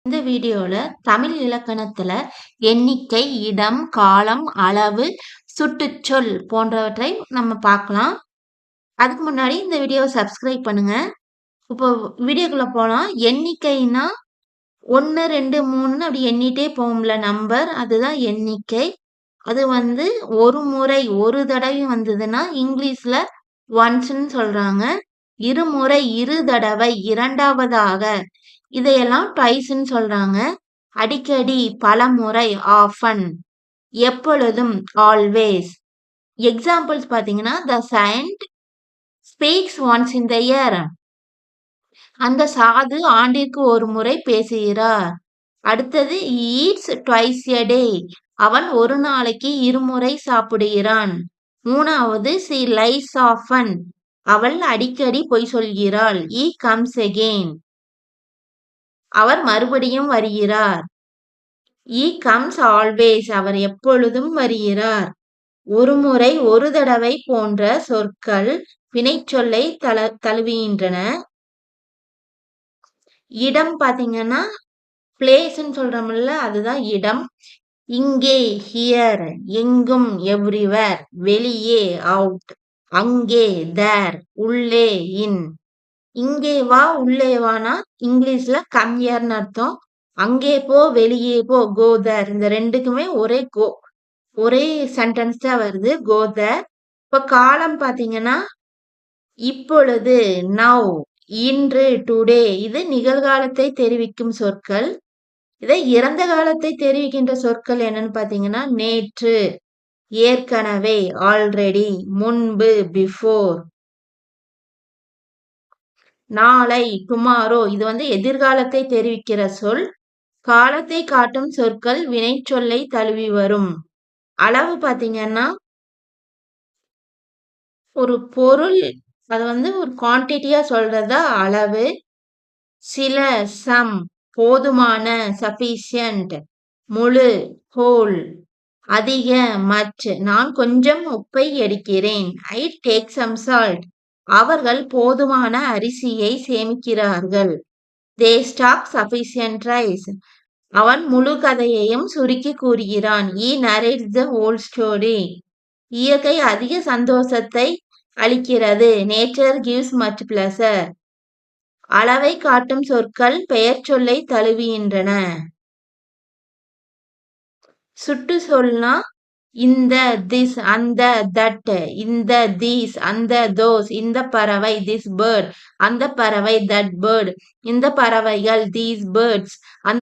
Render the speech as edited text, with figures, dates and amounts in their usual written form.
இந்த வீடியோல தமிழ் இலக்கணத்துல எண்ணிக்கை, இடம், காலம், அளவு, சுட்டுச்சொல் போன்றவற்றை நம்ம பார்க்கலாம். அதுக்கு முன்னாடி இந்த வீடியோவ சப்ஸ்கிரைப் பண்ணுங்க. இப்போ வீடியோக்குள்ள போலாம். எண்ணிக்கைன்னா 1, 2, 3ன்னு அப்படி எண்ணிட்டே போகும்ல நம்பர். அதுதான் எண்ணிக்கை. அது வந்து ஒரு முறை, ஒரு தடவை வந்ததுன்னா இங்கிலீஷ்ல ஒன்ஸ்ன்னு சொல்றாங்க. இருமுறை, இரு தடவை, இரண்டாவதாக இதையெல்லாம் ட்வைஸ்ன்னு சொல்றாங்க. அடிக்கடி, பலமுறை, ஆஃபன், எப்பொழுதும், ஆல்வேஸ். எக்ஸாம்பிள்ஸ் பார்த்தீங்கன்னா, the saint speaks once in the year. அந்த சாது ஆண்டிற்கு ஒரு முறை பேசுகிறார். அடுத்தது, ஈட்ஸ் ட்வைஸ் எ டே. அவன் ஒரு நாளைக்கு இருமுறை சாப்பிடுகிறான். மூணாவது, சி லைஸ் ஆஃபன். அவள் அடிக்கடி பொய் சொல்கிறாள். ஈ கம்ஸ் அகெயின். அவர் மறுபடியும் வருகிறார். ஈ கம்ஸ் ஆல்வேஸ். அவர் எப்பொழுதும் வருகிறார். ஒரு முறை, ஒரு தடவை போன்ற சொற்கள் வினைச்சொல்லை தழுவுகின்றன. இடம் பாத்தீங்கன்னா பிளேஸ்ன்னு சொல்றோம்ல, அதுதான் இடம். இங்கே, ஹியர், எங்கும், எவ்ரிவேர், வெளியே, அவுட், அங்கே, தேர், உள்ளே, இன். இங்கே வா, உள்ளே வானா இங்கிலீஷ்ல கம் ஹியர்னு அர்த்தம். அங்கே போ, வெளியே போ, கோ தேர். இந்த ரெண்டுக்குமே ஒரே சென்டென்ஸ் தான் வருது, கோ தேர். இப்ப காலம் பாத்தீங்கன்னா இப்பொழுது, நவ், இன்று, டுடே. இது நிகழ்காலத்தை தெரிவிக்கும் சொற்கள். இதை இறந்த காலத்தை தெரிவிக்கின்ற சொற்கள் என்னன்னு பாத்தீங்கன்னா நேற்று, ஏற்கனவே, ஆல்ரெடி, முன்பு, பிஃபோர், நாளை, டுமாரோ. இது வந்து எதிர்காலத்தை தெரிவிக்கிற சொல். காலத்தை காட்டும் சொற்கள் வினைச்சொல்லை தழுவி வரும். அளவு பாத்தீங்கன்னா ஒரு பொருள், அது வந்து ஒரு குவான்டிட்டியா சொல்றதா அளவு. சில, சம், போதுமான, சஃபிஷியன்ட், முழு, ஹோல், அதிக, மச். நான் கொஞ்சம் உப்பை எடுக்கிறேன். I take some salt. அவர்கள் போதுமான அரிசியை சேமிக்கிறார்கள். They stock sufficient rice. அவன் முழு கதையையும் சுருக்கி கூறுகிறான். He narrates the whole story. இயற்கை அதிக சந்தோஷத்தை அளிக்கிறது. Nature gives much pleasure. அளவை காட்டும் சொற்கள் பெயர் சொல்லை தழுவுகின்றன. சுட்டு சொல்னா இந்த, திஸ், அந்த, தட். இந்த, தீஸ், அந்த, தோஸ். இந்த பறவை, திஸ் பேர்ட். அந்த பறவை, தட் பேர்ட். இந்த பறவைகள், தீஸ் பேர்ட்ஸ்.